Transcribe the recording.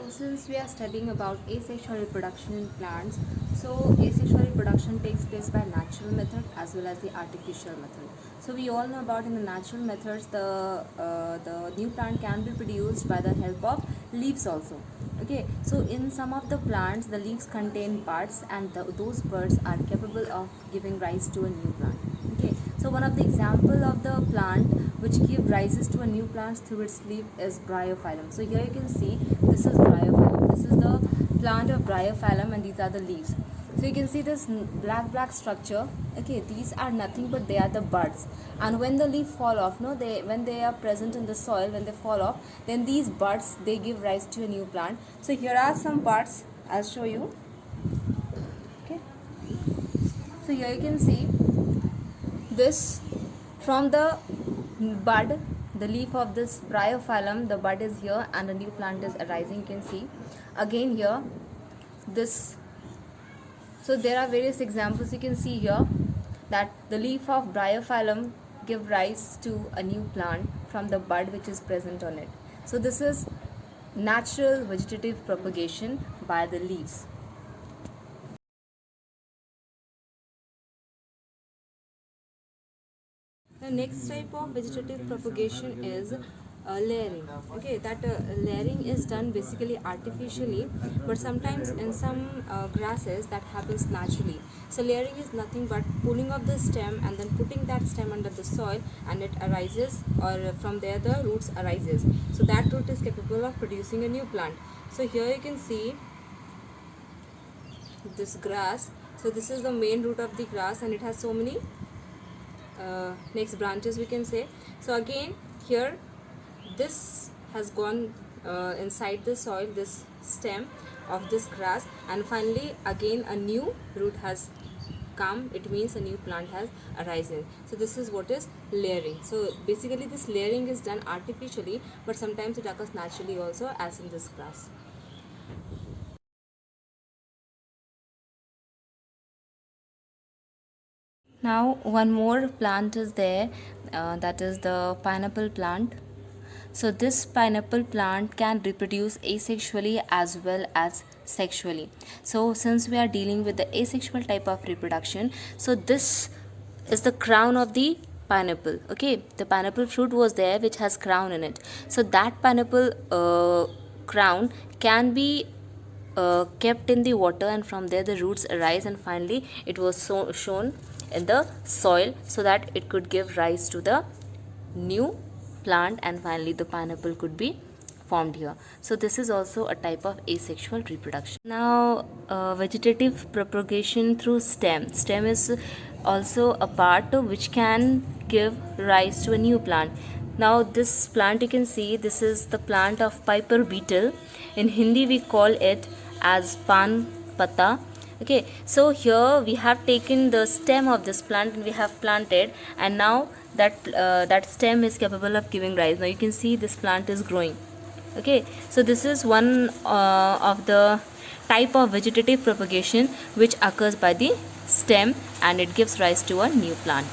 since we are studying about asexual reproduction in plants, so asexual reproduction takes place by natural method as well as the artificial method. So we all know about in the natural methods, the new plant can be produced by the help of leaves also. Okay, so in some of the plants, the leaves contain buds, and those buds are capable of giving rise to a new plant. Okay, so one of the example of the plant which give rises to a new plant through its leaf is bryophyllum. So here you can see this is bryophyllum. This is the plant of bryophyllum, and these are the leaves. So you can see this black structure. Okay, these are nothing but they are the buds, and when the leaf fall off, no, when they are present in the soil, when they fall off, then these buds they give rise to a new plant. So here are some buds. I'll show you. Okay, so here you can see this from the bud, the leaf of this bryophyllum, the bud is here and a new plant is arising. You can see again here this. So there are various examples you can see here that the leaf of bryophyllum give rise to a new plant from the bud which is present on it. So this is natural vegetative propagation by the leaves. The next type of vegetative propagation is layering. Okay, that layering is done basically artificially, but sometimes in some grasses that happens naturally. So layering is nothing but pulling of the stem and then putting that stem under the soil, and it arises, or from there the roots arises. So that root is capable of producing a new plant. So here you can see this grass. So this is the main root of the grass, and it has so many next branches we can say. So again here this has gone inside the soil, this stem of this grass, and finally again a new root has come. It means a new plant has arisen. So this is what is layering. So basically this layering is done artificially, but sometimes it occurs naturally also, as in this grass. Now one more plant is there, that is the pineapple plant. So this pineapple plant can reproduce asexually as well as sexually. So since we are dealing with the asexual type of reproduction, so this is the crown of the pineapple. Okay, the pineapple fruit was there which has crown in it. So that pineapple crown can be kept in the water, and from there the roots arise, and finally it was shown in the soil so that it could give rise to the new plant, and finally the pineapple could be formed here. So this is also a type of asexual reproduction. Now vegetative propagation through stem is also a part which can give rise to a new plant. Now this plant you can see, this is the plant of piper beetle. In Hindi we call it as pan pata. Okay, so here we have taken the stem of this plant and we have planted, and now that stem is capable of giving rise. Now you can see this plant is growing. Okay, so this is one of the type of vegetative propagation which occurs by the stem, and it gives rise to a new plant.